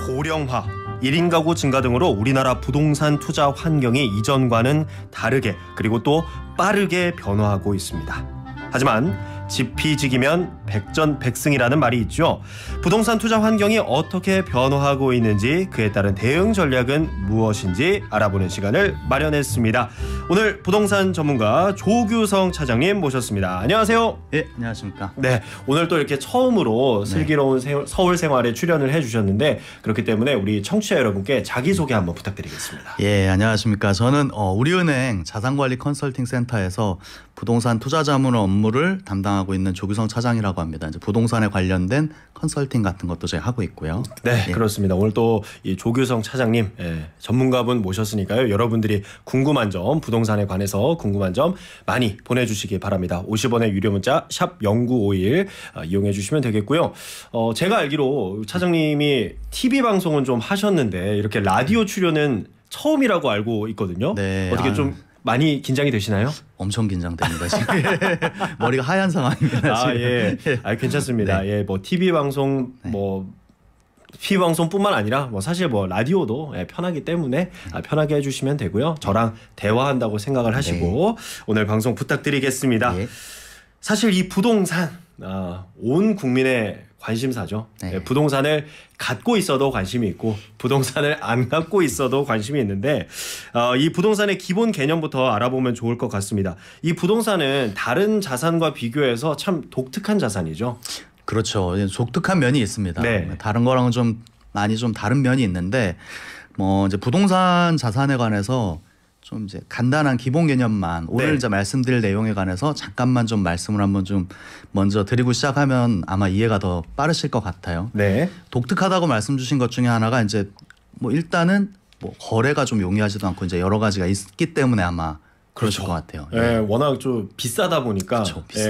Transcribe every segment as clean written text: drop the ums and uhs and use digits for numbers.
고령화, 1인 가구 증가 등으로 우리나라 부동산 투자 환경이 이전과는 다르게 그리고 또 빠르게 변화하고 있습니다. 하지만 지피지기면 백전백승이라는 말이 있죠. 부동산 투자 환경이 어떻게 변화하고 있는지 그에 따른 대응 전략은 무엇인지 알아보는 시간을 마련했습니다. 오늘 부동산 전문가 조규성 차장님 모셨습니다. 안녕하세요. 네, 안녕하십니까. 네, 오늘 또 이렇게 처음으로 슬기로운 서울 생활에 출연을 해주셨는데 그렇기 때문에 우리 청취자 여러분께 자기소개 한번 부탁드리겠습니다. 예, 안녕하십니까. 저는 우리은행 자산관리 컨설팅 센터에서 부동산 투자 자문 업무를 담당하고 있는 조규성 차장이라고 합니다. 이제 부동산에 관련된 컨설팅 같은 것도 제가 하고 있고요. 네, 예. 그렇습니다. 오늘 또 이 조규성 차장님 전문가분 모셨으니까요. 여러분들이 궁금한 점, 부동산에 관해서 궁금한 점 많이 보내주시기 바랍니다. 50원의 유료 문자 샵 0951 이용해 주시면 되겠고요. 제가 알기로 차장님이 TV 방송은 좀 하셨는데 이렇게 라디오 출연은 처음이라고 알고 있거든요. 네, 어떻게 좀 많이 긴장이 되시나요? 엄청 긴장됩니다 지금. 머리가 하얀 상황입니다. 지금. 예. 괜찮습니다. 네. 예, 뭐 TV 방송 TV 방송뿐만 아니라 사실 라디오도 편하기 때문에 편하게 해주시면 되고요. 저랑 대화한다고 생각을 하시고 오늘 방송 부탁드리겠습니다. 네. 사실 이 부동산 온 국민의 관심사죠. 네. 부동산을 갖고 있어도 관심이 있고 부동산을 안 갖고 있어도 관심이 있는데 이 부동산의 기본 개념부터 알아보면 좋을 것 같습니다. 이 부동산은 다른 자산과 비교해서 참 독특한 자산이죠. 그렇죠. 독특한 면이 있습니다. 네. 다른 거랑은 좀 많이 좀 다른 면이 있는데 이제 부동산 자산에 관해서 좀 이제 간단한 기본 개념만 오늘 이제 말씀드릴 내용에 관해서 잠깐만 좀 말씀을 한번 좀 먼저 드리고 시작하면 아마 이해가 더 빠르실 것 같아요. 네. 독특하다고 말씀 주신 것 중에 하나가 이제 일단은 거래가 좀 용이하지도 않고 이제 여러 가지가 있기 때문에 아마 그러실 것 같아요. 예, 워낙 좀 비싸다 보니까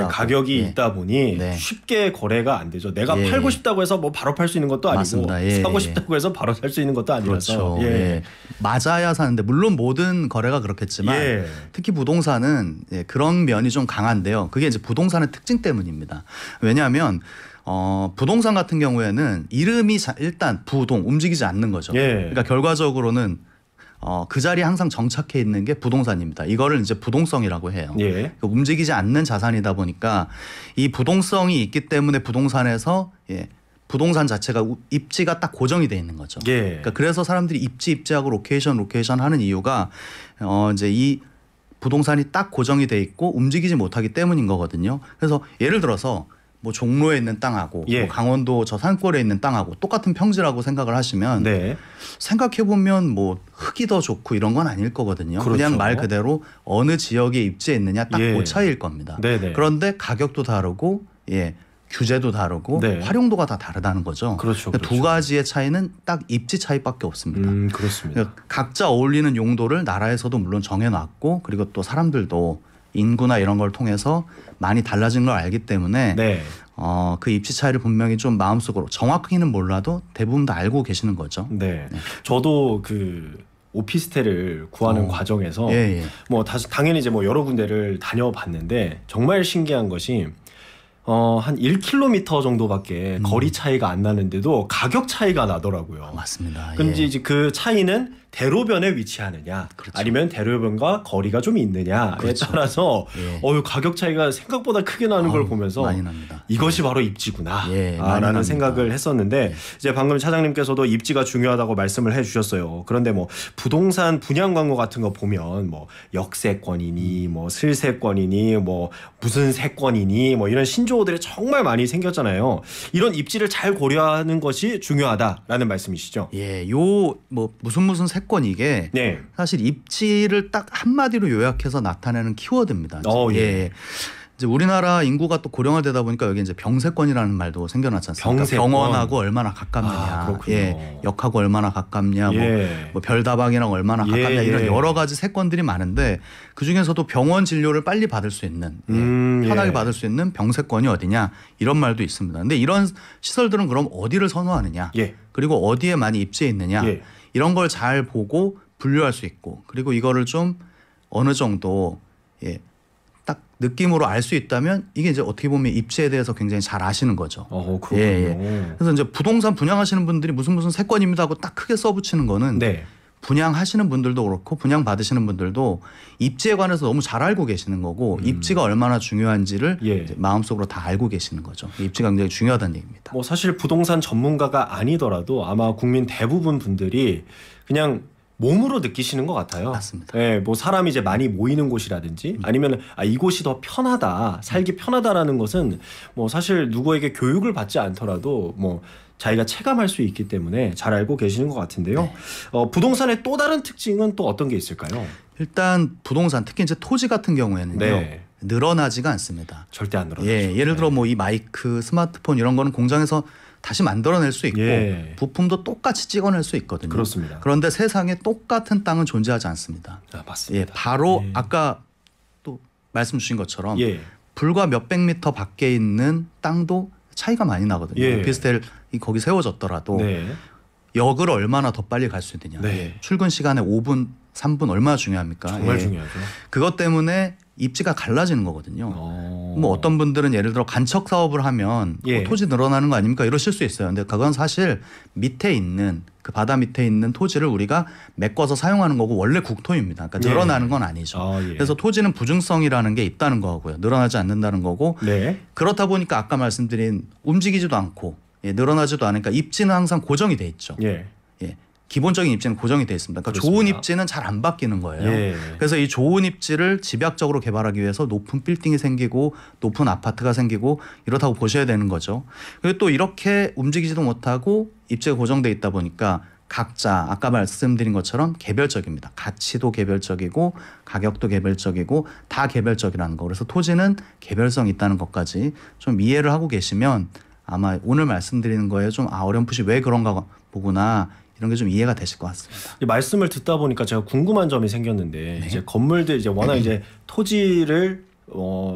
가격이 있다 보니 쉽게 거래가 안 되죠. 내가 팔고 싶다고 해서 바로 팔 수 있는 것도 아니고 맞습니다. 사고 싶다고 해서 바로 살 수 있는 것도 아니라서 그렇죠. 맞아야 사는데 물론 모든 거래가 그렇겠지만 특히 부동산은 그런 면이 좀 강한데요. 그게 이제 부동산의 특징 때문입니다. 왜냐하면 부동산 같은 경우에는 이름이 일단 부동 움직이지 않는 거죠. 그러니까 결과적으로는 그 자리에 항상 정착해 있는 게 부동산입니다. 이거를 이제 부동성이라고 해요. 움직이지 않는 자산이다 보니까 이 부동성이 있기 때문에 부동산에서 부동산 자체가 입지가 딱 고정이 돼 있는 거죠. 그러니까 그래서 사람들이 입지하고 로케이션 하는 이유가 이제 이 부동산이 딱 고정이 돼 있고 움직이지 못하기 때문인 거거든요. 그래서 예를 들어서 종로에 있는 땅하고 강원도 저 산골에 있는 땅하고 똑같은 평지라고 생각을 하시면 생각해 보면 흙이 더 좋고 이런 건 아닐 거거든요. 그렇죠. 그냥 말 그대로 어느 지역에 입지해 있느냐 딱 그 차이일 겁니다. 그런데 가격도 다르고 규제도 다르고 활용도가 다 다르다는 거죠. 그렇죠. 두 가지의 차이는 딱 입지 차이밖에 없습니다. 그렇습니다. 그러니까 각자 어울리는 용도를 나라에서도 물론 정해놨고 그리고 또 사람들도 인구나 이런 걸 통해서 많이 달라진 걸 알기 때문에 그 입지 차이를 분명히 좀 마음속으로 정확히는 몰라도 대부분 다 알고 계시는 거죠. 저도 그 오피스텔을 구하는 과정에서 당연히 이제 여러 군데를 다녀봤는데 정말 신기한 것이 한 1km 정도밖에 거리 차이가 안 나는데도 가격 차이가 나더라고요. 맞습니다. 근데 이제 그 차이는 대로변에 위치하느냐 아니면 대로변과 거리가 좀 있느냐에 따라서 가격 차이가 생각보다 크게 나는 걸 보면서 많이 납니다. 이것이 바로 입지구나 라는 생각을 했었는데 이제 방금 차장님께서도 입지가 중요하다고 말씀을 해주셨어요. 그런데 부동산 분양 광고 같은 거 보면 역세권이니 슬세권이니 무슨 세권이니 이런 신조어들이 정말 많이 생겼잖아요. 이런 입지를 잘 고려하는 것이 중요하다라는 말씀이시죠? 무슨 세권 이게 사실 입지를 딱 한마디로 요약해서 나타내는 키워드입니다. 이제 우리나라 인구가 또 고령화되다 보니까 여기 이제 병세권이라는 말도 생겨났지 않습니까? 병원하고 얼마나 가깝느냐, 역하고 얼마나 가깝냐, 별다방이랑 얼마나 가깝냐 이런 여러 가지 세권들이 많은데 그 중에서도 병원 진료를 빨리 받을 수 있는 편하게 받을 수 있는 병세권이 어디냐 이런 말도 있습니다. 근데 이런 시설들은 그럼 어디를 선호하느냐, 그리고 어디에 많이 입지해 있느냐 이런 걸 잘 보고 분류할 수 있고 그리고 이거를 좀 어느 정도 딱 느낌으로 알 수 있다면 이게 이제 어떻게 보면 입지에 대해서 굉장히 잘 아시는 거죠. 그렇군요. 그래서 이제 부동산 분양하시는 분들이 무슨 세건입니다 하고 딱 크게 써붙이는 거는 네. 분양하시는 분들도 그렇고 분양 받으시는 분들도 입지에 관해서 너무 잘 알고 계시는 거고 입지가 얼마나 중요한지를 이제 마음속으로 다 알고 계시는 거죠. 입지가 굉장히 중요하다는 얘기입니다. 뭐 사실 부동산 전문가가 아니더라도 아마 국민 대부분 분들이 그냥 몸으로 느끼시는 것 같아요. 맞습니다. 네, 뭐 사람이 이제 많이 모이는 곳이라든지 아니면 이곳이 더 편하다, 살기 편하다라는 것은 뭐 사실 누구에게 교육을 받지 않더라도 뭐 자기가 체감할 수 있기 때문에 잘 알고 계시는 것 같은데요. 네. 부동산의 또 다른 특징은 또 어떤 게 있을까요? 일단 부동산 특히 이제 토지 같은 경우에는요. 네. 늘어나지가 않습니다. 절대 안 늘어나죠. 예를 들어 뭐 이 마이크, 스마트폰 이런 거는 공장에서 다시 만들어낼 수 있고 부품도 똑같이 찍어낼 수 있거든요. 그렇습니다. 그런데 세상에 똑같은 땅은 존재하지 않습니다. 맞습니다. 바로 아까 또 말씀 주신 것처럼 불과 몇백 미터 밖에 있는 땅도 차이가 많이 나거든요. 오피스텔이 거기 세워졌더라도 역을 얼마나 더 빨리 갈 수 있느냐. 출근 시간에 5분, 3분 얼마나 중요합니까? 정말 중요하죠. 그것 때문에 입지가 갈라지는 거거든요. 뭐 어떤 분들은 예를 들어 간척 사업을 하면 토지 늘어나는 거 아닙니까? 이러실 수 있어요. 근데 그건 사실 밑에 있는 그 바다 밑에 있는 토지를 우리가 메꿔서 사용하는 거고 원래 국토입니다. 그러니까 늘어나는 건 아니죠. 그래서 토지는 부증성이라는 게 있다는 거고요. 늘어나지 않는다는 거고 그렇다 보니까 아까 말씀드린 움직이지도 않고 늘어나지도 않으니까 입지는 항상 고정이 돼 있죠. 기본적인 입지는 고정이 되어 있습니다. 그러니까 좋은 입지는 잘 안 바뀌는 거예요. 그래서 이 좋은 입지를 집약적으로 개발하기 위해서 높은 빌딩이 생기고 높은 아파트가 생기고 이렇다고 보셔야 되는 거죠. 그리고 또 이렇게 움직이지도 못하고 입지가 고정돼 있다 보니까 각자 아까 말씀드린 것처럼 개별적입니다. 가치도 개별적이고 가격도 개별적이고 다 개별적이라는 거. 그래서 토지는 개별성이 있다는 것까지 좀 이해를 하고 계시면 아마 오늘 말씀드리는 거에 좀 어렴풋이 왜 그런가 보구나. 이런 게 좀 이해가 되실 것 같습니다. 말씀을 듣다 보니까 제가 궁금한 점이 생겼는데 이제 건물들 이제 워낙 이제 토지를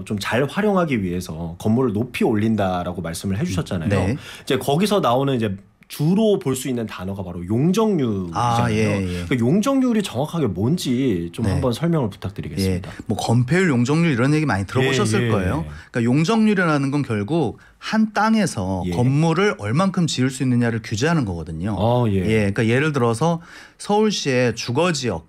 좀 잘 활용하기 위해서 건물을 높이 올린다라고 말씀을 해주셨잖아요. 이제 거기서 나오는 이제 주로 볼 수 있는 단어가 바로 용적률이잖아요. 그러니까 용적률이 정확하게 뭔지 좀 한번 설명을 부탁드리겠습니다. 뭐 건폐율, 용적률 이런 얘기 많이 들어보셨을 거예요. 그러니까 용적률이라는 건 결국 한 땅에서 건물을 얼만큼 지을 수 있느냐를 규제하는 거거든요. 그러니까 예를 들어서 서울시의 주거지역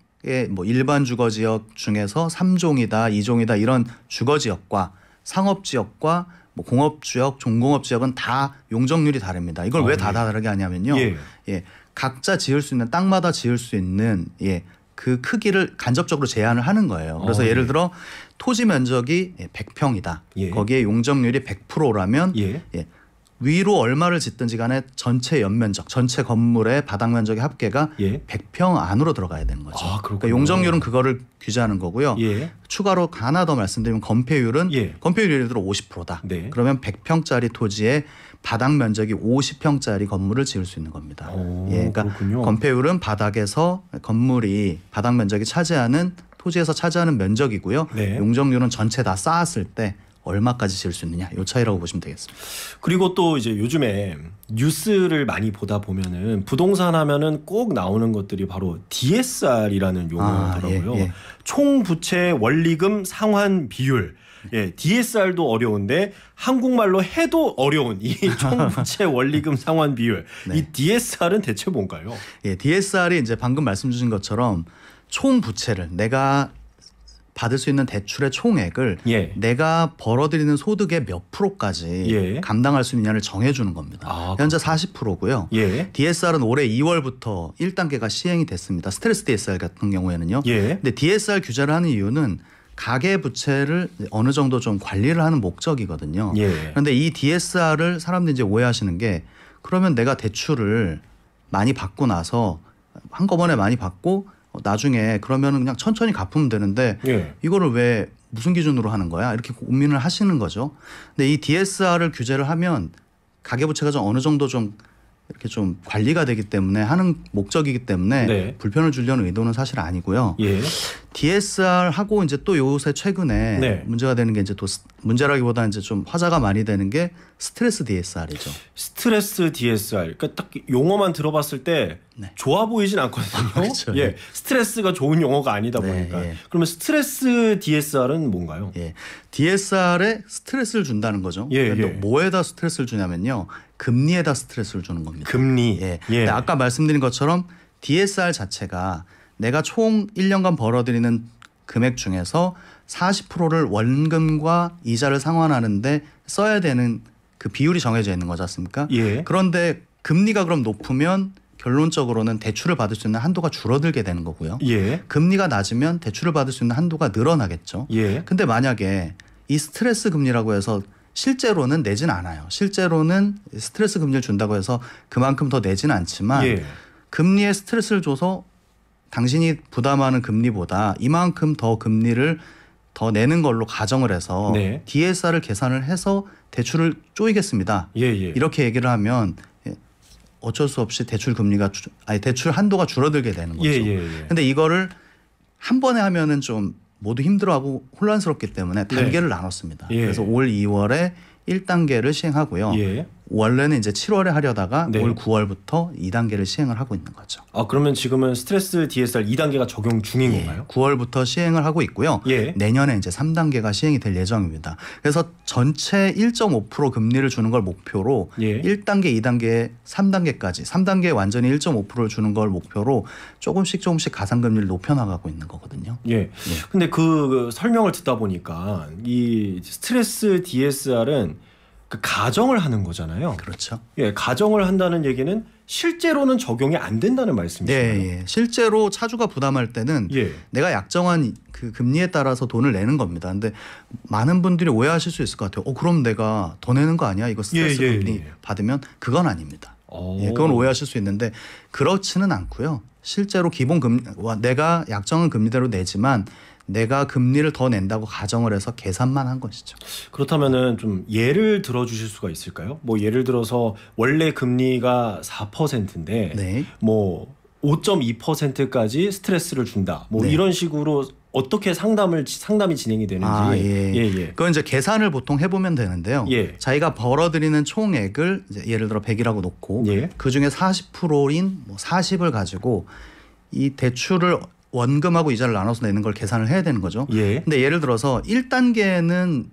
뭐 일반 주거지역 중에서 3종이다, 2종이다 이런 주거지역과 상업지역과 뭐 공업지역, 종공업지역은 다 용적률이 다릅니다. 이걸 왜 다 다르게 하냐면요. 각자 지을 수 있는 땅마다 지을 수 있는 그 크기를 간접적으로 제한을 하는 거예요. 그래서 예를 들어 토지 면적이 100평이다. 거기에 용적률이 100%라면 위로 얼마를 짓든지 간에 전체 연면적, 전체 건물의 바닥 면적의 합계가 100평 안으로 들어가야 되는 거죠. 그러니까 용적률은 그거를 규제하는 거고요. 추가로 하나 더 말씀드리면 건폐율은 건폐율이 예를 들어 50%다. 그러면 100평짜리 토지에 바닥 면적이 50평짜리 건물을 지을 수 있는 겁니다. 그러니까 건폐율은 바닥에서 건물이 바닥 면적이 차지하는 토지에서 차지하는 면적이고요. 용적률은 전체 다 쌓았을 때 얼마까지 지을 수 있느냐 이 차이라고 보시면 되겠습니다. 그리고 또 이제 요즘에 뉴스를 많이 보다 보면은 부동산 하면은 꼭 나오는 것들이 바로 DSR이라는 용어더라고요. 총 부채 원리금 상환 비율. DSR도 어려운데 한국말로 해도 어려운 이 총 부채 원리금 상환 비율. 이 DSR은 대체 뭔가요? DSR이 이제 방금 말씀 주신 것처럼 총 부채를 내가 받을 수 있는 대출의 총액을 내가 벌어들이는 소득의 몇 프로까지 감당할 수 있느냐를 정해주는 겁니다. 현재 40%고요. DSR은 올해 2월부터 1단계가 시행이 됐습니다. 스트레스 DSR 같은 경우에는요. 근데 DSR 규제를 하는 이유는 가계 부채를 어느 정도 좀 관리를 하는 목적이거든요. 그런데 이 DSR을 사람들이 이제 오해하시는 게 그러면 내가 대출을 많이 받고 나서 한꺼번에 많이 받고 나중에 그러면 그냥 천천히 갚으면 되는데 이거를 왜 무슨 기준으로 하는 거야? 이렇게 고민을 하시는 거죠. 근데 이 DSR을 규제를 하면 가계부채가 좀 어느 정도 좀 이렇게 좀 관리가 되기 때문에 하는 목적이기 때문에 불편을 주려는 의도는 사실 아니고요. DSR하고 이제 또 요새 최근에 네. 문제가 되는 게 이제 또 문제라기보다 이제 좀 화제가 많이 되는 게 스트레스 DSR이죠. 스트레스 DSR. 그러니까 딱 용어만 들어봤을 때 네. 좋아 보이진 않거든요. 그렇죠. 예, 스트레스가 좋은 용어가 아니다 보니까. 네, 예. 그러면 스트레스 DSR은 뭔가요? 예, DSR에 스트레스를 준다는 거죠. 예, 그러니까 예. 뭐에다 스트레스를 주냐면요, 금리에다 스트레스를 주는 겁니다. 금리. 예. 예. 근데 아까 말씀드린 것처럼 DSR 자체가 내가 총 1년간 벌어들이는 금액 중에서 40%를 원금과 이자를 상환하는데 써야 되는 그 비율이 정해져 있는 거지 않습니까? 예. 그런데 금리가 그럼 높으면 결론적으로는 대출을 받을 수 있는 한도가 줄어들게 되는 거고요. 예. 금리가 낮으면 대출을 받을 수 있는 한도가 늘어나겠죠. 예. 근데 만약에 이 스트레스 금리라고 해서 실제로는 내진 않아요. 실제로는 스트레스 금리를 준다고 해서 그만큼 더 내진 않지만 예. 금리에 스트레스를 줘서 당신이 부담하는 금리보다 이만큼 더 금리를 더 내는 걸로 가정을 해서 네. DSR을 계산을 해서 대출을 쪼이겠습니다. 예, 예. 이렇게 얘기를 하면 어쩔 수 없이 대출 금리가 대출 한도가 줄어들게 되는 거죠. 예, 예, 예. 근데 이거를 한 번에 하면은 좀 모두 힘들어하고 혼란스럽기 때문에 단계를 나눴습니다. 예. 그래서 올 2월에 1단계를 시행하고요. 예. 원래는 이제 7월에 하려다가 네. 올 9월부터 2단계를 시행을 하고 있는 거죠. 아, 그러면 지금은 스트레스 DSR 2단계가 적용 중인 건가요? 9월부터 시행을 하고 있고요. 예. 내년에 이제 3단계가 시행이 될 예정입니다. 그래서 전체 1.5% 금리를 주는 걸 목표로 예. 1단계, 2단계, 3단계까지 3단계에 완전히 1.5%를 주는 걸 목표로 조금씩 가상금리를 높여나가고 있는 거거든요. 예. 근데 그 설명을 듣다 보니까 이 스트레스 DSR은 그 가정을 하는 거잖아요. 그렇죠. 예, 가정을 한다는 얘기는 실제로는 적용이 안 된다는 말씀이시죠? 네, 예. 실제로 차주가 부담할 때는 예. 내가 약정한 그 금리에 따라서 돈을 내는 겁니다. 근데 많은 분들이 오해하실 수 있을 것 같아요. 그럼 내가 더 내는 거 아니야? 이거 스트레스 예, 예, 금리 예. 받으면 그건 아닙니다. 오. 예, 그건 오해하실 수 있는데 그렇지는 않고요. 실제로 기본 금리 내가 약정한 금리대로 내지만 내가 금리를 더 낸다고 가정을 해서 계산만 한 것이죠. 그렇다면은 좀 예를 들어 주실 수가 있을까요? 뭐 예를 들어서 원래 금리가 4%인데 네. 뭐 5.2%까지 스트레스를 준다. 뭐 네. 이런 식으로 어떻게 상담이 진행이 되는지. 예. 그건 이제 계산을 보통 해보면 되는데요. 예. 자기가 벌어들이는 총액을 이제 예를 들어 100이라고 놓고 예. 그 중에 40%인 뭐 40을 가지고 이 대출을 원금하고 이자를 나눠서 내는 걸 계산을 해야 되는 거죠. 예. 근데 예를 들어서 1단계는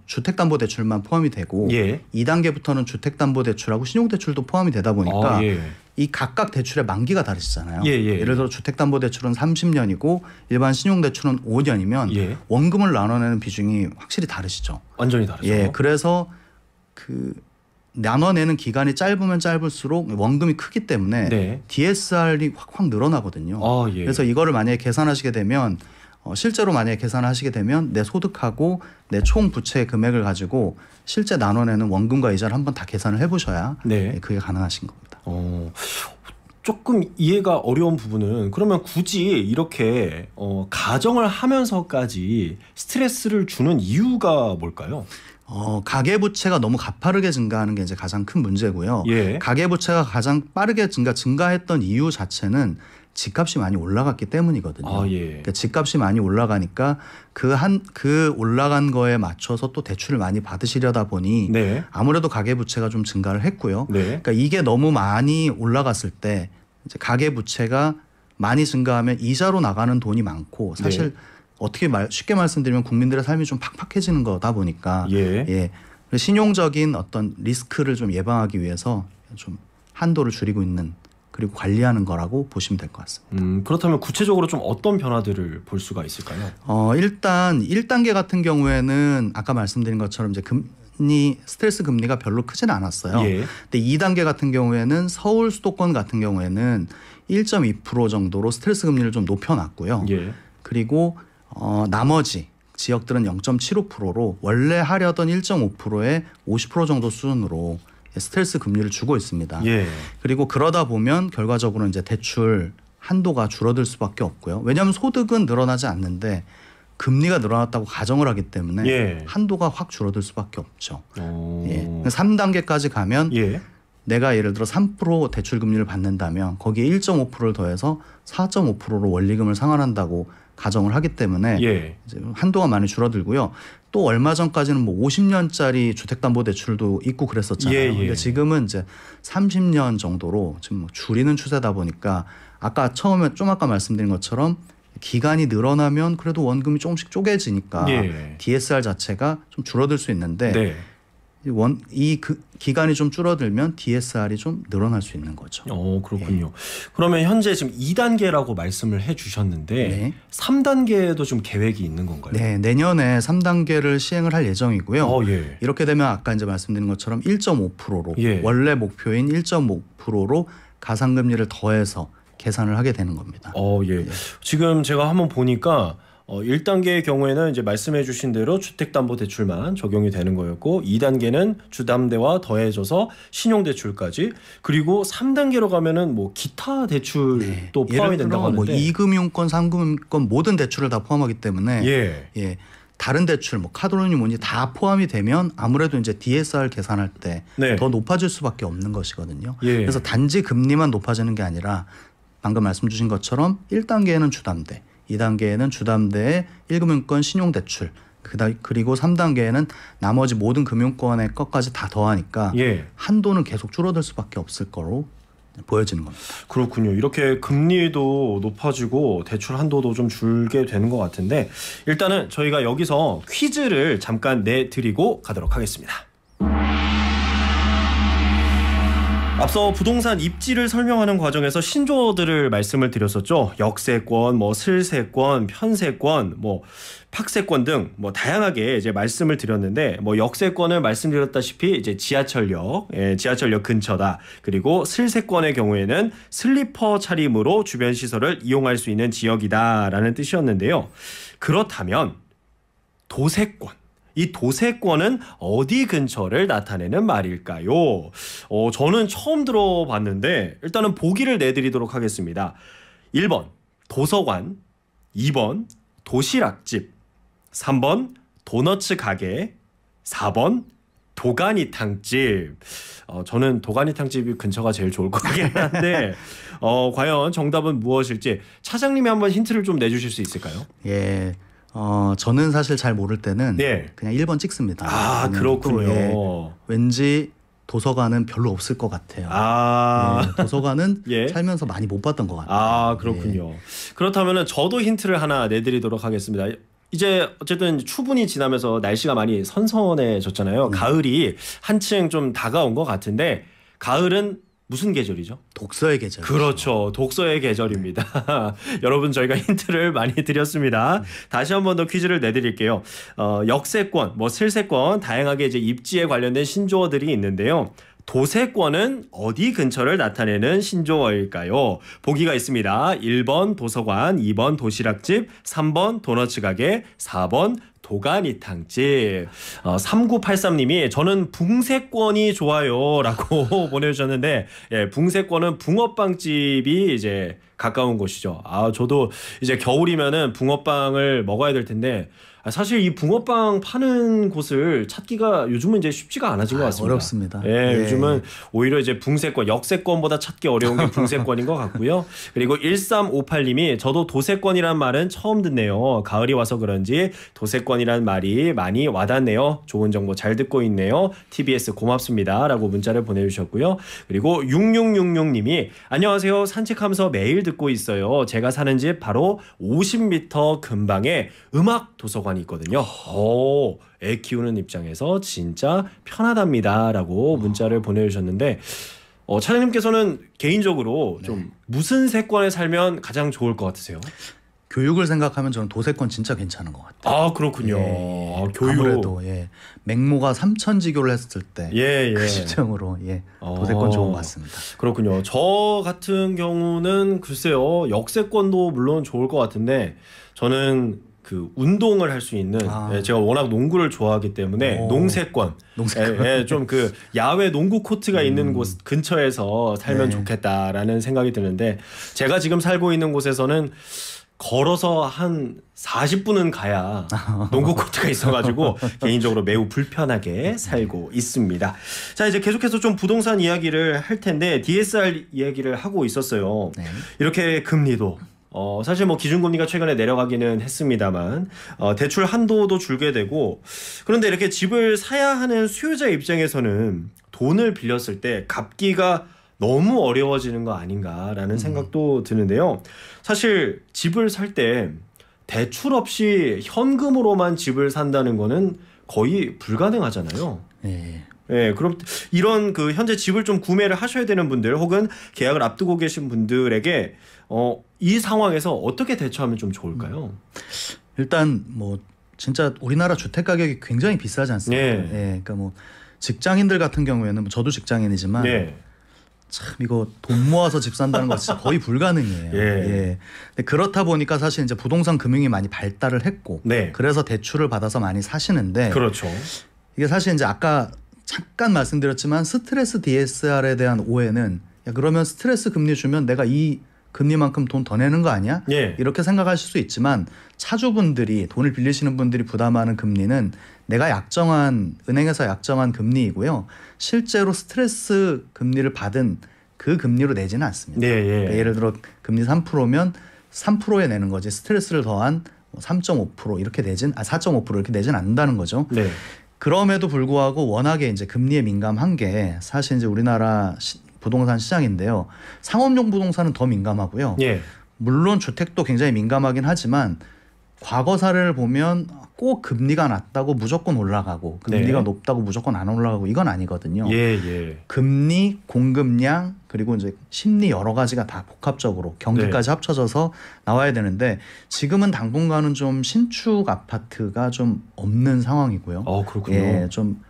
주택담보대출만 포함이 되고 예. 2단계부터는 주택담보대출하고 신용대출도 포함이 되다 보니까 예. 이 각각 대출의 만기가 다르시잖아요. 예. 예를 들어 주택담보대출은 30년이고 일반 신용대출은 5년이면 예. 원금을 나눠내는 비중이 확실히 다르시죠. 완전히 다르죠. 예, 그래서 그 나눠내는 기간이 짧으면 짧을수록 원금이 크기 때문에 네. DSR이 확 늘어나거든요. 아, 예. 그래서 이거를 만약에 계산하시게 되면 실제로 만약에 계산하시게 되면 내 소득하고 내 총 부채 금액을 가지고 실제 나눠내는 원금과 이자를 한번 다 계산을 해보셔야 네. 그게 가능하신 겁니다. 조금 이해가 어려운 부분은 그러면 굳이 이렇게 가정을 하면서까지 스트레스를 주는 이유가 뭘까요? 가계부채가 너무 가파르게 증가하는 게 이제 가장 큰 문제고요. 예. 가계부채가 가장 빠르게 증가했던 이유 자체는 집값이 많이 올라갔기 때문이거든요. 아, 예. 그러니까 집값이 많이 올라가니까 그 올라간 거에 맞춰서 또 대출을 많이 받으시려다 보니 네. 아무래도 가계부채가 좀 증가를 했고요. 네. 그러니까 이게 너무 많이 올라갔을 때 이제 가계부채가 많이 증가하면 이자로 나가는 돈이 많고 사실 네. 어떻게 쉽게 말씀드리면 국민들의 삶이 좀 팍팍해지는 거다 보니까 예. 신용적인 어떤 리스크를 좀 예방하기 위해서 좀 한도를 줄이고 있는 그리고 관리하는 거라고 보시면 될 것 같습니다. 그렇다면 구체적으로 좀 어떤 변화들을 볼 수가 있을까요? 일단 1단계 같은 경우에는 아까 말씀드린 것처럼 이제 스트레스 금리가 별로 크진 않았어요. 예. 근데 2단계 같은 경우에는 서울 수도권 같은 경우에는 1.2% 정도로 스트레스 금리를 좀 높여놨고요. 예. 그리고 나머지 지역들은 0.75%로 원래 하려던 1.5%에 50% 정도 수준으로 스트레스 금리를 주고 있습니다. 예. 그리고 그러다 보면 결과적으로 이제 대출 한도가 줄어들 수밖에 없고요. 왜냐하면 소득은 늘어나지 않는데 금리가 늘어났다고 가정을 하기 때문에 예. 한도가 확 줄어들 수밖에 없죠. 오. 예. 3단계까지 가면 예. 내가 예를 들어 3% 대출 금리를 받는다면 거기에 1.5%를 더해서 4.5%로 원리금을 상환한다고 가정을 하기 때문에 예. 이제 한도가 많이 줄어들고요. 또 얼마 전까지는 뭐 50년짜리 주택담보대출도 있고 그랬었잖아요. 예, 예. 근데 지금은 이제 30년 정도로 지금 뭐 줄이는 추세다 보니까 아까 처음에 좀 아까 말씀드린 것처럼 기간이 늘어나면 그래도 원금이 조금씩 쪼개지니까 예. DSR 자체가 좀 줄어들 수 있는데 네. 기간이 좀 줄어들면 DSR이 좀 늘어날 수 있는 거죠. 그렇군요. 그러면 현재 지금 2단계라고 말씀을 해주셨는데 네. 3단계도 좀 계획이 있는 건가요? 네, 내년에 3단계를 시행을 할 예정이고요. 예. 이렇게 되면 아까 이제 말씀드린 것처럼 1.5%로 예. 원래 목표인 1.5%로 가상금리를 더해서 계산을 하게 되는 겁니다. 예. 지금 제가 한번 보니까 1단계의 경우에는 이제 말씀해 주신 대로 주택담보대출만 적용이 되는 거였고 2단계는 주담대와 더해져서 신용대출까지 그리고 3단계로 가면은 뭐 기타 대출도 포함이 된다고 하는데 뭐 2금융권, 3금융권 모든 대출을 다 포함하기 때문에 예. 다른 대출 뭐 카드론이 뭐니 다 포함이 되면 아무래도 이제 DSR 계산할 때 더 높아질 수밖에 없는 것이거든요. 그래서 단지 금리만 높아지는 게 아니라 방금 말씀 주신 것처럼 1단계에는 주담대 2단계에는 주담대의 1금융권 신용대출 그리고 3단계에는 나머지 모든 금융권의 것까지 다 더하니까 한도는 계속 줄어들 수밖에 없을 거로 보여지는 겁니다. 그렇군요. 이렇게 금리도 높아지고 대출 한도도 좀 줄게 되는 것 같은데 일단은 저희가 여기서 퀴즈를 잠깐 내드리고 가도록 하겠습니다. 앞서 부동산 입지를 설명하는 과정에서 신조어들을 말씀을 드렸었죠. 역세권, 뭐 슬세권, 편세권, 뭐 팍세권 등 뭐 다양하게 이제 말씀을 드렸는데 뭐 역세권을 말씀드렸다시피 이제 지하철역 근처다. 그리고 슬세권의 경우에는 슬리퍼 차림으로 주변 시설을 이용할 수 있는 지역이다라는 뜻이었는데요. 그렇다면 도세권 이 도세권은 어디 근처를 나타내는 말일까요? 저는 처음 들어봤는데 일단은 보기를 내드리도록 하겠습니다. 1번 도서관, 2번 도시락집, 3번 도너츠 가게, 4번 도가니탕집. 저는 도가니탕집이 근처가 제일 좋을 것 같긴 한데 과연 정답은 무엇일지 차장님이 한번 힌트를 좀 내주실 수 있을까요? 예. 저는 사실 잘 모를 때는 그냥 1번 찍습니다. 그렇군요. 왠지 도서관은 별로 없을 것 같아요. 도서관은 살면서 많이 못 봤던 것 같아요. 그렇군요. 그렇다면 저도 힌트를 하나 내드리도록 하겠습니다. 이제 어쨌든 추분이 지나면서 날씨가 많이 선선해졌잖아요. 가을이 한층 좀 다가온 것 같은데 가을은 무슨 계절이죠? 독서의 계절. 그렇죠. 독서의 계절입니다. 여러분 저희가 힌트를 많이 드렸습니다. 다시 한 번 더 퀴즈를 내드릴게요. 역세권, 뭐 슬세권 다양하게 이제 입지에 관련된 신조어들이 있는데요. 도세권은 어디 근처를 나타내는 신조어일까요? 보기가 있습니다. 1번 도서관, 2번 도시락집, 3번 도너츠 가게, 4번 도가니탕집. 3983님이 저는 붕세권이 좋아요 라고 보내주셨는데 붕세권은 붕어빵집이 이제 가까운 곳이죠. 저도 이제 겨울이면은 붕어빵을 먹어야 될 텐데 사실 이 붕어빵 파는 곳을 찾기가 요즘은 이제 쉽지가 않아진 것 같습니다. 어렵습니다. 요즘은 오히려 이제 붕세권, 역세권보다 찾기 어려운 게 붕세권인 것 같고요. 그리고 1358님이 저도 도세권이란 말은 처음 듣네요. 가을이 와서 그런지 도세권이란 말이 많이 와닿네요. 좋은 정보 잘 듣고 있네요. TBS 고맙습니다. 라고 문자를 보내주셨고요. 그리고 6666님이 안녕하세요. 산책하면서 매일 듣고 있어요. 제가 사는 집 바로 50m 근방에 음악 도서관이 있거든요. 애 키우는 입장에서 진짜 편하답니다 라고 문자를 보내주셨는데 차장님께서는 개인적으로 좀 무슨 세권에 살면 가장 좋을 것 같으세요? 교육을 생각하면 저는 도세권 진짜 괜찮은 것 같아요. 그렇군요. 교육. 아무래도 맹모가 삼천지교를 했을 때 그 시점으로 도세권 좋은 것 같습니다. 그렇군요. 저 같은 경우는 글쎄요. 역세권도 물론 좋을 것 같은데 저는 그 운동을 할 수 있는 제가 워낙 농구를 좋아하기 때문에 농세권 좀 그 야외 농구 코트가 있는 곳 근처에서 살면 좋겠다라는 생각이 드는데 제가 지금 살고 있는 곳에서는 걸어서 한 40분은 가야 농구 코트가 있어가지고 개인적으로 매우 불편하게 살고 있습니다. 자, 이제 계속해서 좀 부동산 이야기를 할 텐데 DSR 이야기를 하고 있었어요. 네. 이렇게 금리도 사실 뭐 기준금리가 최근에 내려가기는 했습니다만 대출 한도도 줄게 되고, 그런데 이렇게 집을 사야 하는 수요자 입장에서는 돈을 빌렸을 때 갚기가 너무 어려워지는 거 아닌가라는 생각도 드는데요. 사실 집을 살 때 대출 없이 현금으로만 집을 산다는 거는 거의 불가능하잖아요. 네. 네, 그럼 이런 그 현재 집을 좀 구매를 하셔야 되는 분들 혹은 계약을 앞두고 계신 분들에게 이 상황에서 어떻게 대처하면 좀 좋을까요? 일단 뭐 진짜 우리나라 주택 가격이 굉장히 비싸지 않습니까? 네. 네, 그러니까 뭐 직장인들 같은 경우에는 뭐 저도 직장인이지만 네. 참 이거 돈 모아서 집 산다는 거 진짜 거의 불가능해요. 예. 예. 근데 그렇다 보니까 사실 이제 부동산 금융이 많이 발달을 했고, 네. 그래서 대출을 받아서 많이 사시는데, 그렇죠. 이게 사실 이제 아까 잠깐 말씀드렸지만 스트레스 DSR에 대한 오해는 야 그러면 스트레스 금리 주면 내가 이 금리만큼 돈 더 내는 거 아니야? 예. 이렇게 생각하실 수 있지만 차주분들이 돈을 빌리시는 분들이 부담하는 금리는 내가 약정한 은행에서 약정한 금리이고요. 실제로 스트레스 금리를 받은 그 금리로 내지는 않습니다. 예, 예. 그러니까 예를 들어 금리 3%면 3%에 내는 거지 스트레스를 더한 3.5% 이렇게 내진 4.5% 이렇게 내진 않는다는 거죠. 네. 그럼에도 불구하고 워낙에 이제 금리에 민감한 게 사실 이제 우리나라 부동산 시장인데요. 상업용 부동산은 더 민감하고요. 예. 물론 주택도 굉장히 민감하긴 하지만 과거 사례를 보면 꼭 금리가 낮다고 무조건 올라가고 금리가 네. 높다고 무조건 안 올라가고 이건 아니거든요. 예, 예. 금리, 공급량 그리고 이제 심리 여러 가지가 다 복합적으로 경기까지 네. 합쳐져서 나와야 되는데 지금은 당분간은 좀 신축 아파트가 좀 없는 상황이고요. 그렇군요. 예, 좀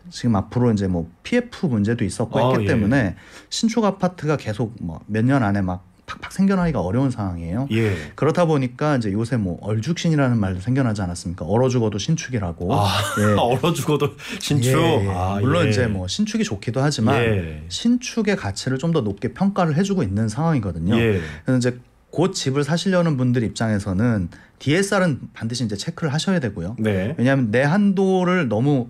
지금 앞으로 이제 뭐 PF 문제도 있었고 했기 때문에 예. 신축 아파트가 계속 뭐 몇 년 안에 막 팍팍 생겨나기가 어려운 상황이에요. 예. 그렇다 보니까 이제 요새 뭐 얼죽신이라는 말도 생겨나지 않았습니까? 얼어 죽어도 신축이라고. 예. 얼어 죽어도 신축. 예, 예. 물론 이제 뭐 신축이 좋기도 하지만 신축의 가치를 좀 더 높게 평가를 해주고 있는 상황이거든요. 그래서 이제 곧 집을 사시려는 분들 입장에서는 DSR은 반드시 이제 체크를 하셔야 되고요. 네. 왜냐하면 내 한도를 너무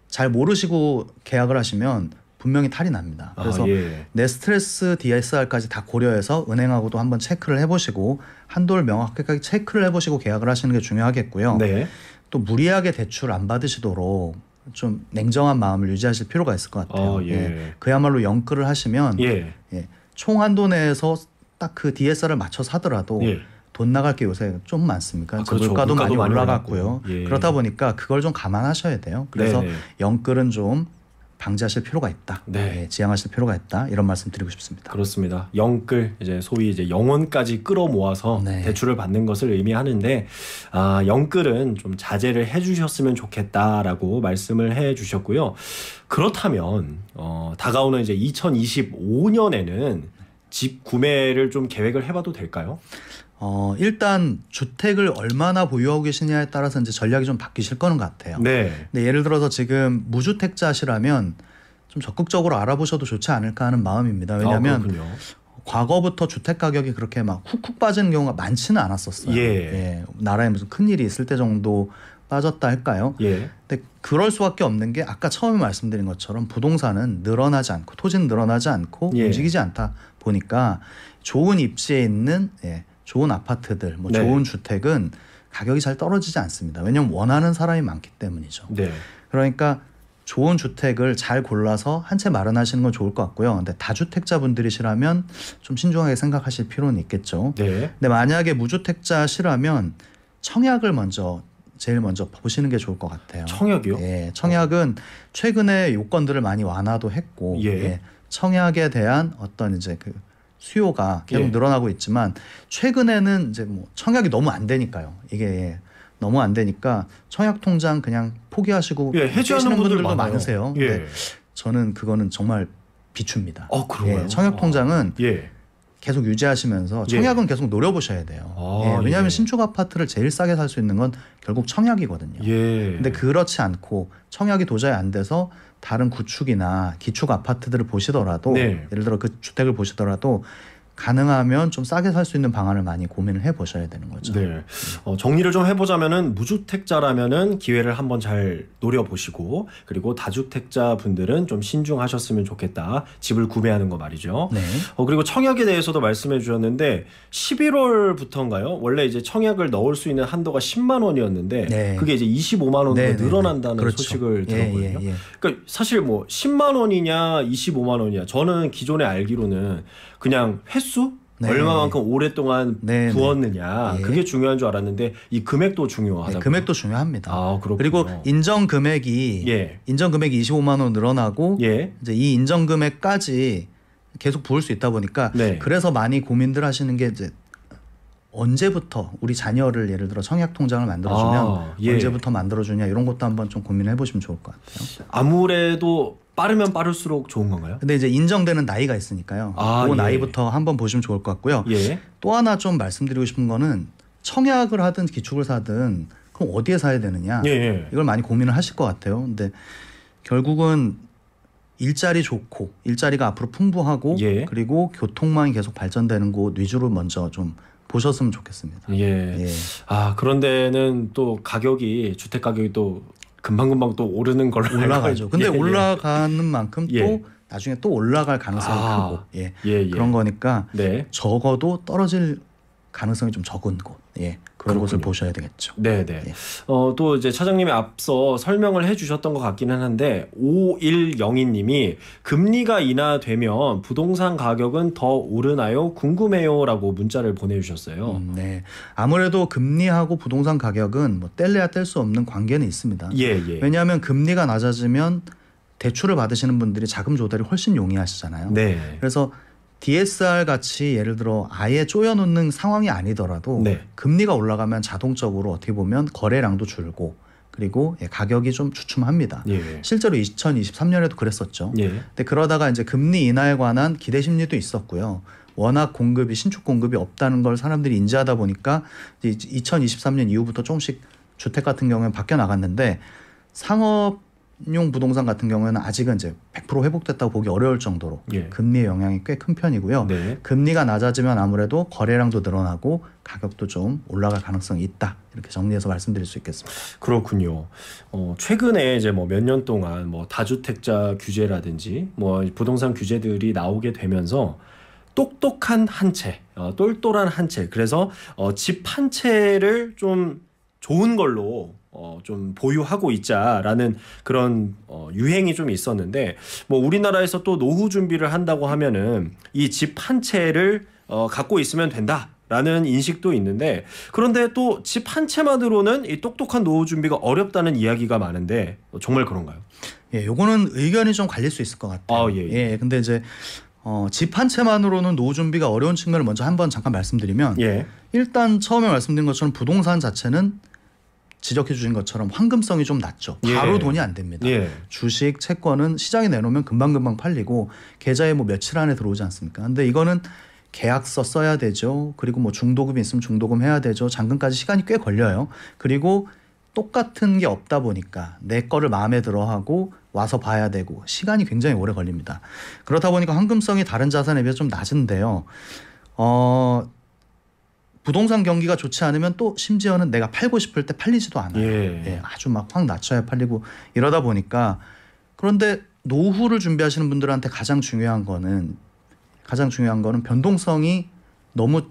잘 모르시고 계약을 하시면 분명히 탈이 납니다. 그래서 내 스트레스 DSR까지 다 고려해서 은행하고도 한번 체크를 해보시고 한도를 명확하게 체크를 해보시고 계약을 하시는 게 중요하겠고요. 네. 또 무리하게 대출 안 받으시도록 좀 냉정한 마음을 유지하실 필요가 있을 것 같아요. 예. 그야말로 영끌을 하시면 총 한도 내에서 딱 그 DSR을 맞춰서 하더라도 돈 나갈 게 요새 좀 많습니까? 그렇죠. 물가도 많이 올라갔고요. 그렇다 보니까 그걸 좀 감안하셔야 돼요. 그래서 영끌은 좀 방지하실 필요가 있다. 네. 지양하실 필요가 있다. 이런 말씀 드리고 싶습니다. 그렇습니다. 영끌 이제 소위 이제 영혼까지 끌어모아서 대출을 받는 것을 의미하는데 영끌은 좀 자제를 해주셨으면 좋겠다라고 말씀을 해주셨고요. 그렇다면 다가오는 이제 2025년에는 집 구매를 좀 계획을 해봐도 될까요? 일단 주택을 얼마나 보유하고 계시냐에 따라서 이제 전략이 좀 바뀌실 거는 같아요. 네. 근데 예를 들어서 지금 무주택자시라면 좀 적극적으로 알아보셔도 좋지 않을까 하는 마음입니다. 왜냐하면 과거부터 주택 가격이 그렇게 막 훅훅 빠지는 경우가 많지는 않았었어요. 예. 나라에 무슨 큰 일이 있을 때 정도 빠졌다 할까요? 예. 근데 그럴 수밖에 없는 게 아까 처음에 말씀드린 것처럼 부동산은 늘어나지 않고 토지는 늘어나지 않고 움직이지 않다 보니까 좋은 입지에 있는 좋은 아파트들, 뭐 좋은 주택은 가격이 잘 떨어지지 않습니다. 왜냐하면 원하는 사람이 많기 때문이죠. 네. 그러니까 좋은 주택을 잘 골라서 한 채 마련하시는 건 좋을 것 같고요. 근데 다주택자분들이시라면 좀 신중하게 생각하실 필요는 있겠죠. 네. 근데 만약에 무주택자시라면 청약을 제일 먼저 보시는 게 좋을 것 같아요. 청약이요? 예, 청약은 최근에 요건들을 많이 완화도 했고 청약에 대한 어떤 이제 그 수요가 계속 늘어나고 있지만 최근에는 이제 뭐 청약이 너무 안 되니까요. 이게 너무 안 되니까 청약 통장 그냥 포기하시고 해지하는 분들도 많으세요. 저는 그거는 정말 비춥니다. 그런가요? 청약 통장은 계속 유지하시면서 청약은 계속 노려보셔야 돼요. 왜냐하면 신축 아파트를 제일 싸게 살 수 있는 건 결국 청약이거든요. 근데 그렇지 않고 청약이 도저히 안 돼서 다른 구축이나 기축 아파트들을 보시더라도 예를 들어 그 주택을 보시더라도 가능하면 좀 싸게 살 수 있는 방안을 많이 고민을 해보셔야 되는 거죠. 네. 정리를 좀 해보자면은 무주택자라면은 기회를 한번 잘 노려보시고 그리고 다주택자 분들은 좀 신중하셨으면 좋겠다. 집을 구매하는 거 말이죠. 네. 그리고 청약에 대해서도 말씀해 주셨는데 11월부터인가요? 원래 이제 청약을 넣을 수 있는 한도가 10만 원이었는데 네. 그게 이제 25만 원으로 네, 늘어난다는 그렇죠. 소식을 들었거든요. 예. 그러니까 사실 뭐 10만 원이냐 25만 원이냐 저는 기존에 알기로는 그냥 횟수? 네. 얼마만큼 오랫동안 네, 부었느냐 예. 그게 중요한 줄 알았는데 이 금액도 중요하다고요. 네, 금액도 중요합니다. 아, 그렇군요. 그리고 인정 금액이 25만 원 늘어나고 예. 이제 이 인정 금액까지 계속 부을 수 있다 보니까 네. 그래서 많이 고민들 하시는 게 이제 언제부터 우리 자녀를 예를 들어 청약 통장을 만들어주면 예. 언제부터 만들어주냐 이런 것도 한번 좀 고민해 보시면 좋을 것 같아요. 아무래도 빠르면 빠를수록 좋은 건가요? 근데 이제 인정되는 나이가 있으니까요. 그 예. 나이부터 한번 보시면 좋을 것 같고요. 예. 또 하나 좀 말씀드리고 싶은 거는 청약을 하든 기축을 사든 그럼 어디에 사야 되느냐 예. 이걸 많이 고민을 하실 것 같아요. 근데 결국은 일자리 좋고 일자리가 앞으로 풍부하고 예. 그리고 교통망이 계속 발전되는 곳 위주로 먼저 좀 보셨으면 좋겠습니다. 예. 예. 아, 그런데는 또 가격이 주택 가격이 또 금방금방 또 오르는 걸로 알고 올라가죠. 근데 예. 올라가는 만큼 예. 또 나중에 또 올라갈 가능성이 크고 예. 그런 거니까 네. 적어도 떨어질 가능성이 좀 적은 곳 그런 곳을 그렇군요. 보셔야 되겠죠. 네네. 예. 또 이제 차장님이 앞서 설명을 해주셨던 것 같기는 한데 5102님이 금리가 인하되면 부동산 가격은 더 오르나요? 궁금해요라고 문자를 보내주셨어요. 네. 아무래도 금리하고 부동산 가격은 뭐 뗄래야 뗄 수 없는 관계는 있습니다. 예. 왜냐하면 금리가 낮아지면 대출을 받으시는 분들이 자금 조달이 훨씬 용이하시잖아요. 네. 그래서 DSR 같이 예를 들어 아예 쪼여놓는 상황이 아니더라도 네. 금리가 올라가면 자동적으로 어떻게 보면 거래량도 줄고 그리고 가격이 좀 주춤합니다. 예. 실제로 2023년에도 그랬었죠. 예. 근데 그러다가 이제 금리 인하에 관한 기대 심리도 있었고요. 워낙 공급이 신축 공급이 없다는 걸 사람들이 인지하다 보니까 2023년 이후부터 조금씩 주택 같은 경우는 바뀌어 나갔는데 상업용 부동산 같은 경우에는 아직은 이제 100% 회복됐다고 보기 어려울 정도로 예. 금리의 영향이 꽤 큰 편이고요. 네. 금리가 낮아지면 아무래도 거래량도 늘어나고 가격도 좀 올라갈 가능성이 있다. 이렇게 정리해서 말씀드릴 수 있겠습니다. 그렇군요. 최근에 이제 뭐 몇 년 동안 뭐 다주택자 규제라든지 뭐 부동산 규제들이 나오게 되면서 똑똑한 한 채, 똘똘한 한 채. 그래서 집 한 채를 좀 좋은 걸로 좀 보유하고 있자라는 그런 유행이 좀 있었는데 뭐 우리나라에서 또 노후 준비를 한다고 하면은 이 집 한 채를 갖고 있으면 된다라는 인식도 있는데 그런데 또 집 한 채만으로는 이 똑똑한 노후 준비가 어렵다는 이야기가 많은데 정말 그런가요? 예, 요거는 의견이 좀 갈릴 수 있을 것 같아요. 예, 근데 이제 집 한 채만으로는 노후 준비가 어려운 측면을 먼저 한번 잠깐 말씀드리면 일단 처음에 말씀드린 것처럼 부동산 자체는 지적해 주신 것처럼 황금성이 좀 낮죠. 바로 돈이 안 됩니다. 주식, 채권은 시장에 내놓으면 금방금방 팔리고 계좌에 뭐 며칠 안에 들어오지 않습니까? 근데 이거는 계약서 써야 되죠. 그리고 뭐 중도금이 있으면 중도금 해야 되죠. 잔금까지 시간이 꽤 걸려요. 그리고 똑같은 게 없다 보니까 내 거를 마음에 들어하고 와서 봐야 되고 시간이 굉장히 오래 걸립니다. 그렇다 보니까 황금성이 다른 자산에 비해 좀 낮은데요. 부동산 경기가 좋지 않으면 또 심지어는 내가 팔고 싶을 때 팔리지도 않아요. 아주 막 확 낮춰야 팔리고 이러다 보니까 그런데 노후를 준비하시는 분들한테 가장 중요한 거는 변동성이 너무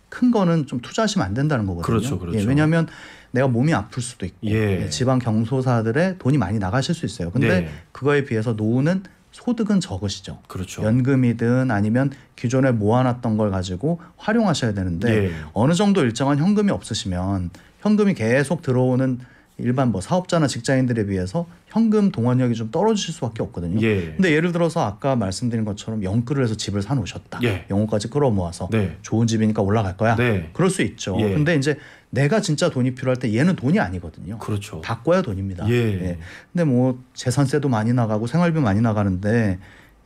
큰 거는 좀 투자하시면 안 된다는 거거든요. 그렇죠. 왜냐하면 내가 몸이 아플 수도 있고 지방 경소사들의 돈이 많이 나가실 수 있어요. 근데 그거에 비해서 노후는 소득은 적으시죠. 그렇죠. 연금이든 아니면 기존에 모아놨던 걸 가지고 활용하셔야 되는데 어느 정도 일정한 현금이 없으시면 현금이 계속 들어오는 일반 뭐 사업자나 직장인들에 비해서 현금 동원력이 좀 떨어지실 수밖에 없거든요. 근데 예를 들어서 아까 말씀드린 것처럼 영끌을 해서 집을 사놓으셨다. 영혼까지 끌어모아서 좋은 집이니까 올라갈 거야. 그럴 수 있죠. 근데 이제 내가 진짜 돈이 필요할 때 얘는 돈이 아니거든요. 그렇죠. 바꿔야 돈입니다. 근데 뭐 재산세도 많이 나가고 생활비 많이 나가는데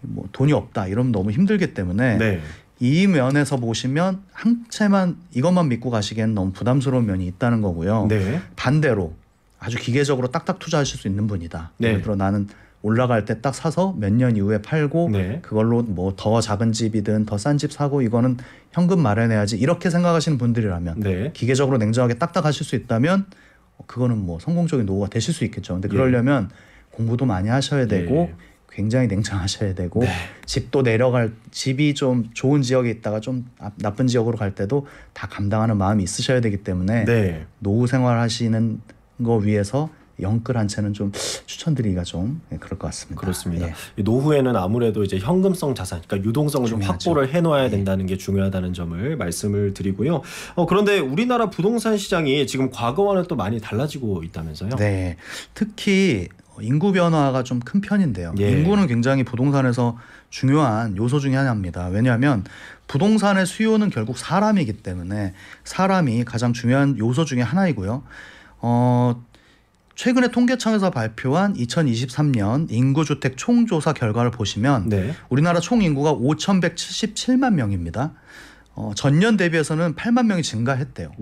뭐 돈이 없다 이러면 너무 힘들기 때문에 이 면에서 보시면 한 채만 이것만 믿고 가시기에는 너무 부담스러운 면이 있다는 거고요. 반대로 아주 기계적으로 딱딱 투자하실 수 있는 분이다. 예를 들어 나는 올라갈 때 딱 사서 몇 년 이후에 팔고 네. 그걸로 뭐 더 작은 집이든 더 싼 집 사고 이거는 현금 마련해야지 이렇게 생각하시는 분들이라면 네. 기계적으로 냉정하게 딱딱하실 수 있다면 그거는 뭐 성공적인 노후가 되실 수 있겠죠. 근데 그러려면 공부도 많이 하셔야 되고 굉장히 냉정하셔야 되고 집도 집이 좀 좋은 지역에 있다가 좀 나쁜 지역으로 갈 때도 다 감당하는 마음이 있으셔야 되기 때문에 노후 생활하시는 거 위해서 영끌 한 채는 좀 추천드리기가 좀 그럴 것 같습니다. 그렇습니다. 노후에는 아무래도 이제 현금성 자산, 그러니까 유동성을 좀 확보를 해놓아야 된다는 게 중요하다는 점을 말씀을 드리고요. 그런데 우리나라 부동산 시장이 지금 과거와는 또 많이 달라지고 있다면서요? 네, 특히 인구 변화가 좀 큰 편인데요. 인구는 굉장히 부동산에서 중요한 요소 중에 하나입니다. 왜냐하면 부동산의 수요는 결국 사람이기 때문에 사람이 가장 중요한 요소 중에 하나이고요. 최근에 통계청에서 발표한 2023년 인구주택 총조사 결과를 보시면 우리나라 총 인구가 5,177만 명입니다. 전년 대비해서는 8만 명이 증가했대요.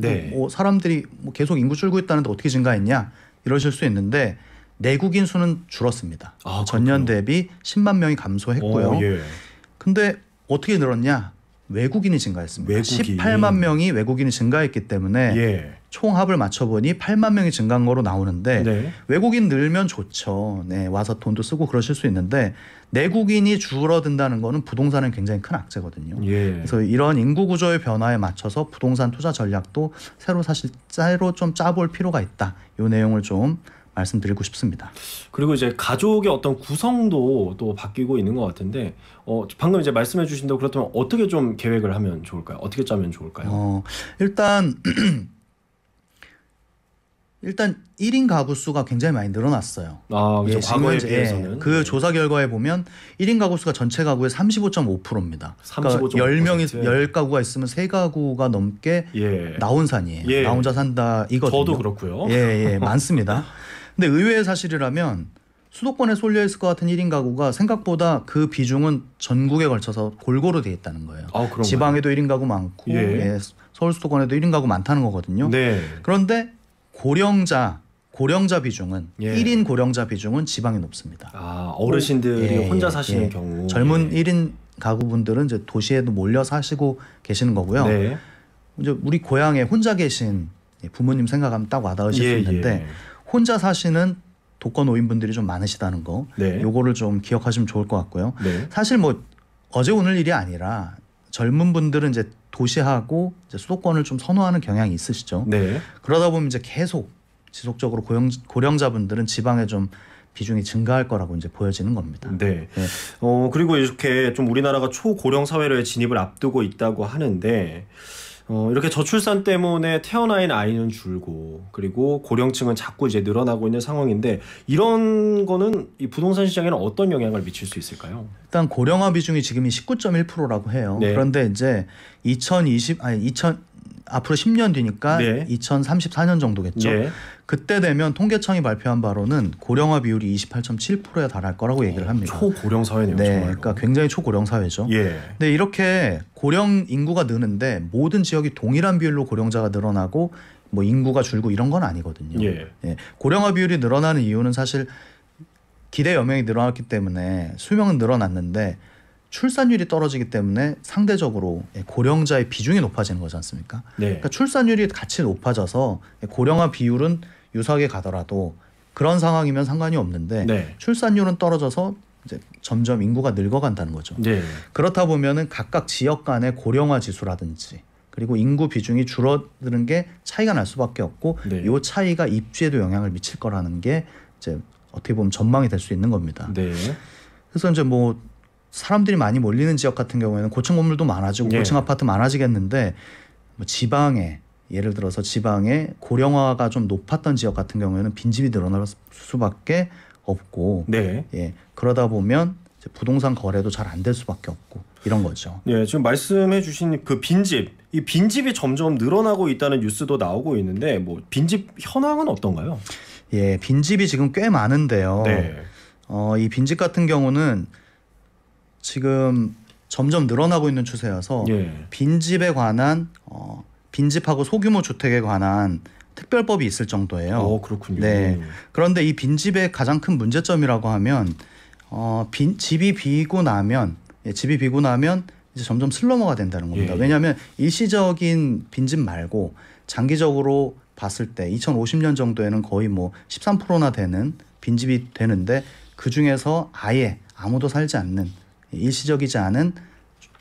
사람들이 계속 인구 줄고 있다는데 어떻게 증가했냐 이러실 수 있는데 내국인 수는 줄었습니다. 전년 대비 10만 명이 감소했고요. 근데 어떻게 늘었냐? 외국인이 증가했습니다. 18만 명이 외국인이 증가했기 때문에 총합을 맞춰보니 8만 명이 증가한 거로 나오는데 외국인 늘면 좋죠. 와서 돈도 쓰고 그러실 수 있는데 내국인이 줄어든다는 거는 부동산은 굉장히 큰 악재거든요. 그래서 이런 인구 구조의 변화에 맞춰서 부동산 투자 전략도 새로 좀 짜볼 필요가 있다. 이 내용을 좀 말씀드리고 싶습니다. 그리고 이제 가족의 어떤 구성도 또 바뀌고 있는 것 같은데 방금 이제 말씀해 주신 대로 그렇다면 어떻게 좀 계획을 하면 좋을까요? 어떻게 짜면 좋을까요? 일단 1인 가구 수가 굉장히 많이 늘어났어요. 그렇죠. 과거에 비해서는. 그 조사 결과에 보면 1인 가구 수가 전체 가구의 35.5%입니다. 그러니까 10명이 10가구가 있으면 3가구가 넘게 나 혼산이에요. 나 혼자 산다 이거든요. 저도 그렇고요. 많습니다. 근데 의외의 사실이라면 수도권에 쏠려 있을 것 같은 1인 가구가 생각보다 그 비중은 전국에 걸쳐서 골고루 돼 있다는 거예요. 지방에도 1인 가구 많고 서울 수도권에도 1인 가구 많다는 거거든요. 그런데 고령자 비중은 1인 고령자 비중은 지방이 높습니다. 어르신들이 혼자 사시는 경우 젊은 1인 가구분들은 이제 도시에도 몰려 사시고 계시는 거고요. 이제 우리 고향에 혼자 계신 부모님 생각하면 딱 와닿으실 수 있는데 혼자 사시는 독거노인분들이 좀 많으시다는 거 요거를 좀 기억하시면 좋을 것 같고요. 사실 뭐 어제 오늘 일이 아니라 젊은 분들은 이제 도시하고 이제 수도권을 좀 선호하는 경향이 있으시죠. 그러다 보면 이제 계속 지속적으로 고령자분들은 지방에 좀 비중이 증가할 거라고 이제 보여지는 겁니다. 그리고 이렇게 좀 우리나라가 초고령 사회로의 진입을 앞두고 있다고 하는데 이렇게 저출산 때문에 태어나는 아이는 줄고 그리고 고령층은 자꾸 이제 늘어나고 있는 상황인데 이런 거는 이 부동산 시장에는 어떤 영향을 미칠 수 있을까요? 일단 고령화 비중이 지금이 19.1%라고 해요. 그런데 이제 앞으로 10년 뒤니까 2034년 정도겠죠. 그때 되면 통계청이 발표한 바로는 고령화 비율이 28.7%에 달할 거라고 얘기를 합니다. 초고령 사회네요. 정말로. 그러니까 굉장히 초고령 사회죠. 근데 이렇게 고령 인구가 느는데 모든 지역이 동일한 비율로 고령자가 늘어나고 뭐 인구가 줄고 이런 건 아니거든요. 고령화 비율이 늘어나는 이유는 사실 기대 여명이 늘어났기 때문에 수명은 늘어났는데 출산율이 떨어지기 때문에 상대적으로 고령자의 비중이 높아지는 거지 않습니까? 그러니까 출산율이 같이 높아져서 고령화 비율은 유사하게 가더라도 그런 상황이면 상관이 없는데 출산율은 떨어져서 이제 점점 인구가 늙어간다는 거죠. 그렇다 보면은 각각 지역 간의 고령화 지수라든지 그리고 인구 비중이 줄어드는 게 차이가 날 수밖에 없고 이 차이가 입주에도 영향을 미칠 거라는 게 이제 어떻게 보면 전망이 될 수 있는 겁니다. 그래서 이제 뭐 사람들이 많이 몰리는 지역 같은 경우에는 고층 건물도 많아지고 고층 아파트 많아지겠는데 뭐 지방에 예를 들어서 지방에 고령화가 좀 높았던 지역 같은 경우에는 빈집이 늘어날 수밖에 없고 그러다 보면 이제 부동산 거래도 잘 안 될 수밖에 없고 이런 거죠. 지금 말씀해 주신 그 빈집, 이 빈집이 점점 늘어나고 있다는 뉴스도 나오고 있는데 뭐 빈집 현황은 어떤가요? 빈집이 지금 꽤 많은데요. 이 빈집 같은 경우는 지금 점점 늘어나고 있는 추세여서 빈집에 관한 빈집하고 소규모 주택에 관한 특별법이 있을 정도예요. 그렇군요. 그런데 이 빈집의 가장 큰 문제점이라고 하면 집이 비고 나면 이제 점점 슬럼화가 된다는 겁니다. 왜냐하면 일시적인 빈집 말고 장기적으로 봤을 때 2050년 정도에는 거의 뭐 13%나 되는 빈집이 되는데 그 중에서 아예 아무도 살지 않는 일시적이지 않은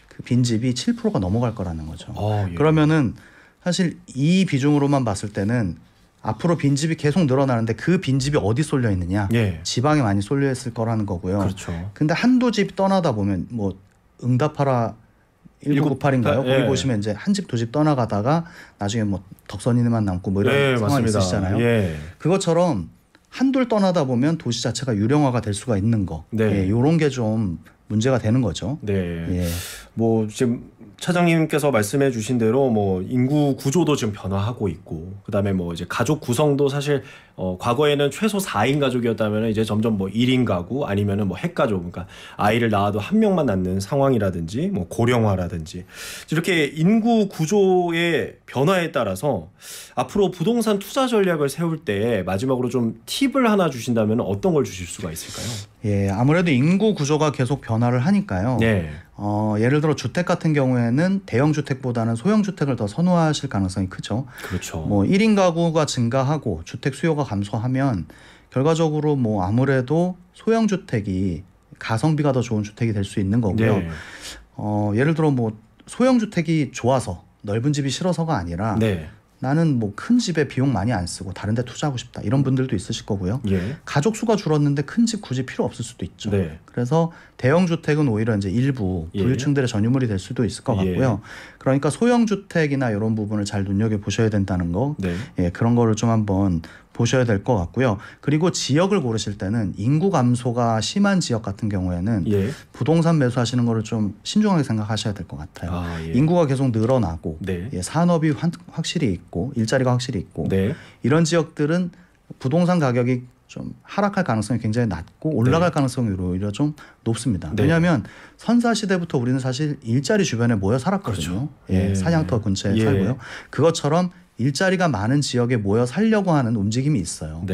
그 빈집이 7%가 넘어갈 거라는 거죠. 그러면은 사실 이 비중으로만 봤을 때는 앞으로 빈집이 계속 늘어나는데 그 빈집이 어디 쏠려 있느냐? 지방에 많이 쏠려 있을 거라는 거고요. 그렇죠. 근데 한두 집 떠나다 보면 뭐 응답하라 1998인가요? 거기 보시면 이제 한 집 두 집 떠나가다가 나중에 뭐 덕선이만 남고 뭐 이런 상황이 있으시잖아요. 그것처럼 한둘 떠나다 보면 도시 자체가 유령화가 될 수가 있는 거. 이런 게 좀 문제가 되는 거죠. 뭐 지금 차장님께서 말씀해 주신 대로 뭐 인구 구조도 지금 변화하고 있고 그다음에 뭐 이제 가족 구성도 사실 과거에는 최소 4인 가족이었다면 이제 점점 뭐 1인 가구 아니면은 뭐 핵가족 그러니까 아이를 낳아도 한 명만 낳는 상황이라든지 뭐 고령화라든지 이렇게 인구 구조의 변화에 따라서 앞으로 부동산 투자 전략을 세울 때 마지막으로 좀 팁을 하나 주신다면 어떤 걸 주실 수가 있을까요? 아무래도 인구 구조가 계속 변화를 하니까요. 예를 들어 주택 같은 경우에는 대형 주택보다는 소형 주택을 더 선호하실 가능성이 크죠. 그렇죠. 뭐 1인 가구가 증가하고 주택 수요가 감소하면 결과적으로 뭐 아무래도 소형 주택이 가성비가 더 좋은 주택이 될 수 있는 거고요. 예를 들어 뭐 소형 주택이 좋아서 넓은 집이 싫어서가 아니라 나는 뭐 큰 집에 비용 많이 안 쓰고 다른 데 투자하고 싶다 이런 분들도 있으실 거고요. 가족 수가 줄었는데 큰 집 굳이 필요 없을 수도 있죠. 그래서 대형 주택은 오히려 이제 일부 부유층들의 전유물이 될 수도 있을 것 같고요. 그러니까 소형 주택이나 이런 부분을 잘 눈여겨 보셔야 된다는 거. 그런 거를 좀 한번 보셔야 될 것 같고요. 그리고 지역을 고르실 때는 인구 감소가 심한 지역 같은 경우에는 부동산 매수하시는 거를 좀 신중하게 생각하셔야 될 것 같아요. 인구가 계속 늘어나고 산업이 확실히 있고 일자리가 확실히 있고 이런 지역들은 부동산 가격이 좀 하락할 가능성이 굉장히 낮고 올라갈 가능성이 오히려 좀 높습니다. 왜냐하면 선사시대부터 우리는 사실 일자리 주변에 모여 살았거든요. 사냥터 근처에 살고요. 그것처럼 일자리가 많은 지역에 모여 살려고 하는 움직임이 있어요.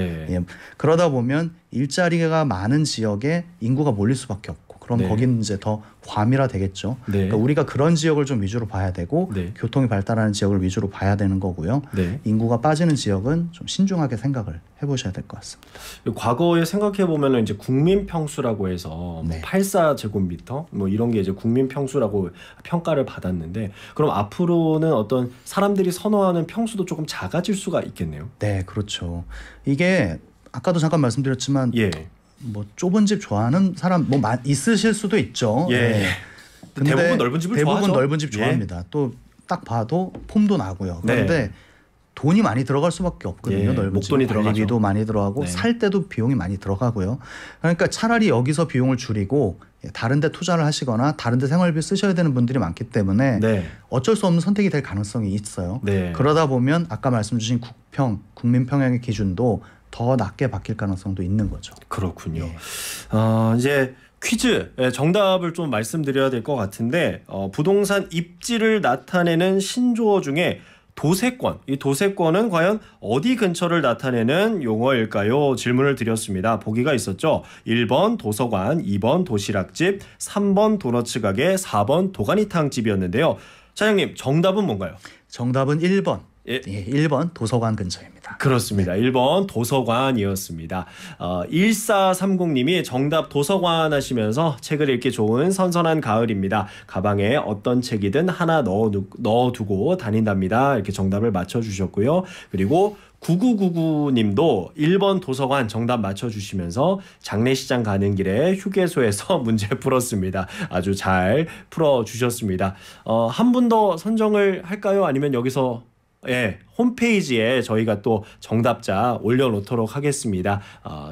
그러다 보면 일자리가 많은 지역에 인구가 몰릴 수밖에 없고 그럼 거기는 이제 더 과밀화 되겠죠. 그러니까 우리가 그런 지역을 좀 위주로 봐야 되고 교통이 발달하는 지역을 위주로 봐야 되는 거고요. 인구가 빠지는 지역은 좀 신중하게 생각을 해보셔야 될 것 같습니다. 과거에 생각해 보면은 이제 국민 평수라고 해서 뭐 84제곱미터 뭐 이런 게 이제 국민 평수라고 평가를 받았는데 그럼 앞으로는 어떤 사람들이 선호하는 평수도 조금 작아질 수가 있겠네요. 네, 그렇죠. 이게 아까도 잠깐 말씀드렸지만 뭐 좁은 집 좋아하는 사람 뭐 있으실 수도 있죠. 근데 대부분 넓은 집을 좋아하죠. 대부분 넓은 집 좋아합니다. 또 딱 봐도 폼도 나고요. 그런데 돈이 많이 들어갈 수밖에 없거든요. 넓은 집 관리비도 많이 들어가고 살 때도 비용이 많이 들어가고요. 그러니까 차라리 여기서 비용을 줄이고 다른 데 투자를 하시거나 다른 데 생활비 쓰셔야 되는 분들이 많기 때문에 어쩔 수 없는 선택이 될 가능성이 있어요. 그러다 보면 아까 말씀 주신 국민 평형의 기준도 더 낮게 바뀔 가능성도 있는 거죠. 그렇군요. 이제 퀴즈 정답을 좀 말씀드려야 될 것 같은데 부동산 입지를 나타내는 신조어 중에 도세권, 이 도세권은 과연 어디 근처를 나타내는 용어일까요? 질문을 드렸습니다. 보기가 있었죠. 1번 도서관, 2번 도시락집, 3번 도너츠 가게, 4번 도가니탕집이었는데요. 차장님 정답은 뭔가요? 정답은 1번. 1번 도서관 근처입니다. 그렇습니다. 1번 도서관이었습니다. 1430님이 정답 도서관 하시면서 책을 읽기 좋은 선선한 가을입니다. 가방에 어떤 책이든 하나 넣어두고 다닌답니다. 이렇게 정답을 맞춰주셨고요. 그리고 9999님도 1번 도서관 정답 맞춰주시면서 장례시장 가는 길에 휴게소에서 문제 풀었습니다. 아주 잘 풀어주셨습니다. 한 분 더 선정을 할까요? 아니면 여기서 홈페이지에 저희가 또 정답자 올려놓도록 하겠습니다.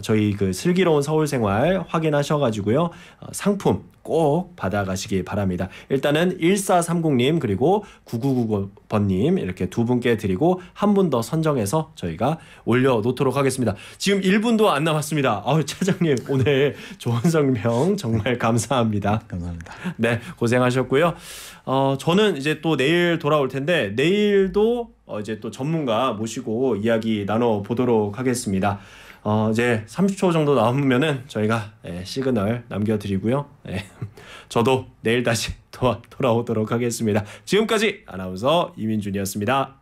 저희 그 슬기로운 서울생활 확인하셔가지고요. 상품 꼭 받아가시기 바랍니다. 일단은 1430님 그리고 9999번님 이렇게 두 분께 드리고 한 분 더 선정해서 저희가 올려놓도록 하겠습니다. 지금 1분도 안 남았습니다. 차장님 오늘 좋은 설명 정말 감사합니다. 감사합니다. 네, 고생하셨고요. 저는 이제 또 내일 돌아올 텐데 내일도 이제 또 전문가 모시고 이야기 나눠 보도록 하겠습니다. 이제 30초 정도 남으면은 저희가 시그널 남겨드리고요. 저도 내일 다시 돌아오도록 하겠습니다. 지금까지 아나운서 이민준이었습니다.